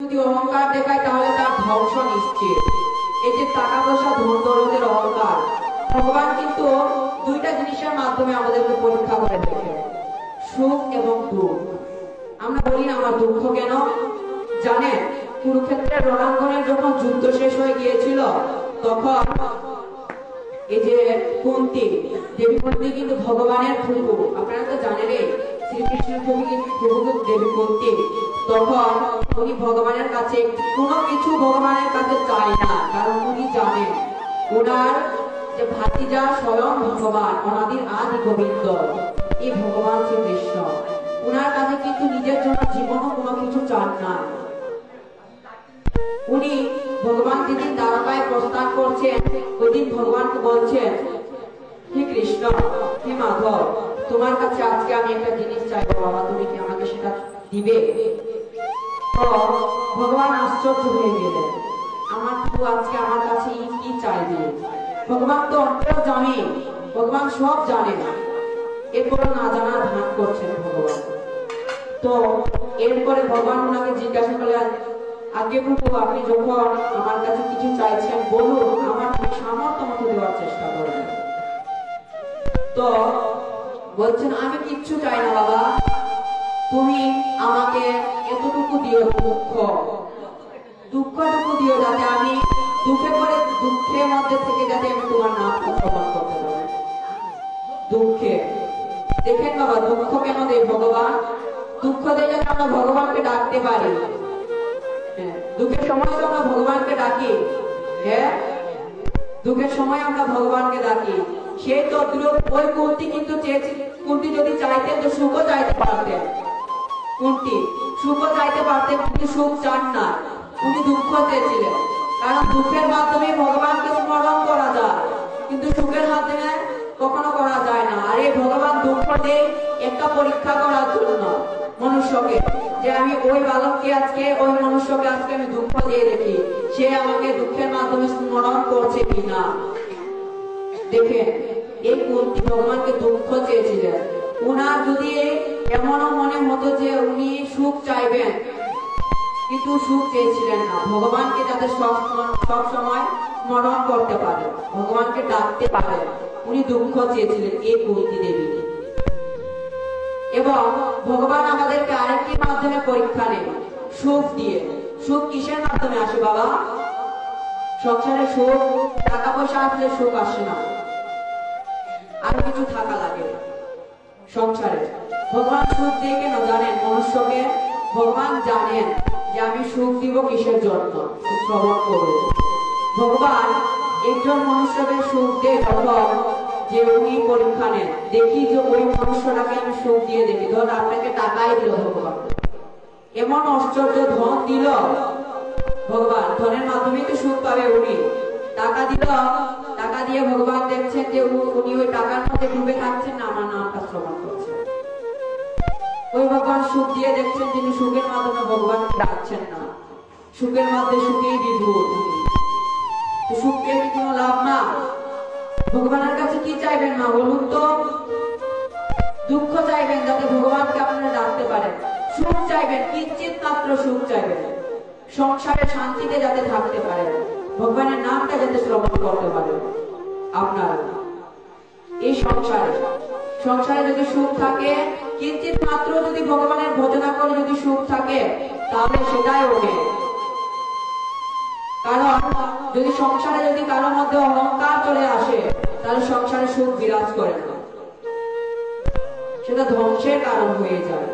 যদি অহংকার দেখায় তাহলে তার ধ্বংস নিশ্চিত। এই যে টাকা পয়সা ধন দৌলতের অহংকার, ভগবান কিন্তু দুইটা জিনিসের মাধ্যমে আমাদেরকে পরীক্ষা করে দেখে, সুখ এবং দুঃখ। আমরা বলি না আমার দুঃখ কেন? জানেন, কুরুক্ষেত্রের রণাঙ্গনে যখন যুদ্ধ শেষ হয়ে গিয়েছিল তখন এই যে কুন্তী দেবী, কুন্তী কিন্তু ভগবানের ফুফু, আপনারা তো জানেনই শ্রীকৃষ্ণের ফুফু কিন্তু দেবী কুন্তী। তখন উনি ভগবানের কাছে কোনো কিছু ভগবানের কাছে চায় না, কারণ উনি জানেন ওনার যে ভাতিজা স্বয়ং ভগবান, অনাদির আদি গোবিন্দ, এই ভগবান শ্রীকৃষ্ণ, উনার কাছে কিন্তু নিজের জন্য জীবনও কোনো কিছু চান না। উনি ভগবান যেদিন দ্বারকায় প্রস্থান করছেন ওই দিন ভগবানকে বলছেন, হে কৃষ্ণ, হে মাধব, তোমার কাছে আজকে আমি একটা জিনিস চাইবো বাবা, তুমি কি আমাকে সেটা দিবে? তো ভগবান আশ্চর্য হয়ে গেলেন, আমার প্রভু আজকে আমার কাছে কি চাইবে? ভগবান তো অন্তর্যামী, ভগবান সব জানেন, এরপর না জানার ভান করছেন ভগবান। তো এরপরে ভগবান ওনাকে জিজ্ঞাসা করলেন, আগে প্রভু আপনি যখন আমার কাছে কিছু চাইছেন বলুন, আমার সামর্থ্য মতো দেওয়ার চেষ্টা করবেন। তো বলছেন, আমি কিচ্ছু চাই না বাবা, তুমি আমাকে এতটুকু দিও, দুঃখটুকু দিও, যাতে আমি দুঃখের মধ্যে থেকে যাতে আমি তোমার নাম শ্রবণ করতে পারি। দুঃখে দেখেন বাবা, দুঃখ কেন দেয় ভগবান? দুঃখ দিয়ে যাতে আমরা ভগবানকে ডাকতে পারি। দুঃখের সময় তো আমরা ভগবানকে ডাকি, হ্যাঁ, দুঃখের সময় আমরা ভগবানকে ডাকি। সেই তদ্রূপ ওই কুন্তী কিন্তু কুন্তী যদি চাইতেন তো সুখও চাইতে পারতেন, কুন্তী সুখও চাইতে পারতেন, কিন্তু সুখ চান না, উনি দুঃখ চেয়েছিলেন। কারণ দুঃখের মাধ্যমে ভগবানকে স্মরণ করা যায়, কিন্তু সুখের মাধ্যমে কখনো করা যায় না। আর এই ভগবান দুঃখ দেয় একটা পরীক্ষা করার জন্য মনুষ্যকে, যে আমি ওই বালককে আজকে, ওই মনুষ্যকে আজকে আমি দুঃখ দিয়ে দেখি, সে আমাকে দুঃখের মাধ্যমে স্মরণ করছে কিনা। দেখেন, এই কুন্তী ভগবানকে দুঃখ চেয়েছিলেন। উনার যদি এমনও মনে হতো যে উনি সুখ চাইবেন, কিন্তু সুখ চেয়েছিলেন না, ভগবানকে যাতে সব সময় স্মরণ করতে পারে, ভগবানকে ডাকতে পারে, উনি দুঃখ চেয়েছিলেন এই কুন্তী দেবী। এবং ভগবান আমাদেরকে আরেকটি মাধ্যমে পরীক্ষা নেন, সুখ দিয়ে। সুখ কিসের মাধ্যমে আসে বাবা? সংসারে সুখ, টাকা পয়সা আসলে সুখ আসে না, আরো কিছু থাকা লাগে সংসারে। ভগবান সুখ দিয়ে কেন জানেন? মনুষ্যকে ভগবান জানেন যে আমি সুখ দিব কিসের জন্য, শ্রবণ করব। ভগবান একজন মনুষ্যকে সুখ দিয়ে যখন যে উনি পরীক্ষা নেন, দেখি যে ওই মনুষ্যটাকে আমি সুখ দিয়ে দেখি, ধর আপনাকে টাকাই দিল ভগবান, এমন আশ্চর্য ধন দিল ভগবান, ধনের মাধ্যমে তো সুখ পাবে উনি, টাকা দিল, টাকা দিয়ে ভগবান দেখছেন যে উনি ওই টাকার মধ্যে ডুবে থাকছেন না, আমার নামটা শ্রবণ করছেন। ওই ভগবান সুখ দিয়ে দেখছেন যিনি সুখের মাধ্যমে ভগবান ডাকছেন না, সুখের মধ্যে সুখেই বিভোর, সুখ পেয়ে কি কোনো লাভ না? ভগবানের কাছে কি চাইবেন না বলুন তো? দুঃখ চাইবেন যাতে ভগবানকে আপনারা ডাকতে পারেন, সুখ চাইবেন, কিঞ্চিত মাত্র সুখ চাইবেন, সংসারে শান্তিতে যাতে থাকতে পারেন, ভগবানের নামটা যাতে শ্রবণ করতে পারেন। আপনারা এই সংসারে যদি সুখ থাকে, কিঞ্চিত মাত্র যদি ভগবানের ভজনা করে যদি সুখ থাকে, তাহলে সেটাই ওকে। কারণ যদি সংসারে যদি কারোর মধ্যে অহংকার চলে আসে, তাহলে সংসারে সুখ বিরাজ করে না, সেটা ধ্বংসের কারণ হয়ে যায়।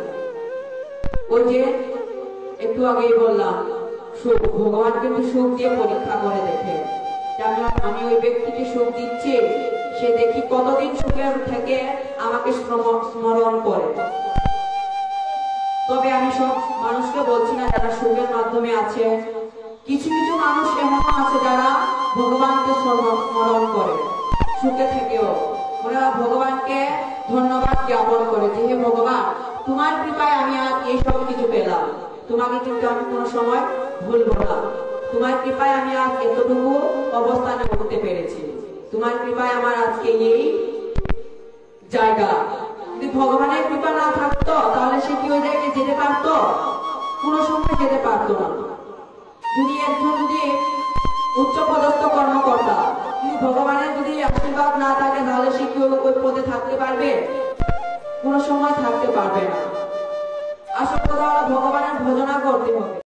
ওই যে একটু আগেই বললাম, সুখ, ভগবান কিন্তু সুখ দিয়ে পরীক্ষা করে দেখে, আমি ওই ব্যক্তিকে সুখ দিচ্ছি, সে দেখি কতদিন সুখের থেকে আমাকে স্মরণ করে। তবে আমি সব মানুষকে বলছি না যারা সুখের মাধ্যমে আছে, কিছু কিছু মানুষ এমন আছে যারা ভগবানকে স্মরণ করে সুখে থেকেও, ওরা ভগবানকে ধন্যবাদ জ্ঞাপন করে যে হে ভগবান, তোমার কৃপায় আমি আজ এইসব কিছু পেলাম, তোমাকে কিন্তু আমি কোনো সময় ভুলবো না, তোমার কৃপায় আমি আজ এতটুকু অবস্থানে উঠতে পেরেছি, তোমার কৃপায় আমার আজকে এই জায়গা। যদি ভগবানের কৃপা না থাকতো তাহলে সে কি ওই জায়গায় যেতে পারতো? কোনো সময় যেতে পারতো না। আশীর্বাদ না থাকে তাহলে সে কি ওই পথে থাকতে পারবে? কোনো সময় থাকতে পারবে না। আসল কথা হলো ভগবানের ভজনা করতে হবে।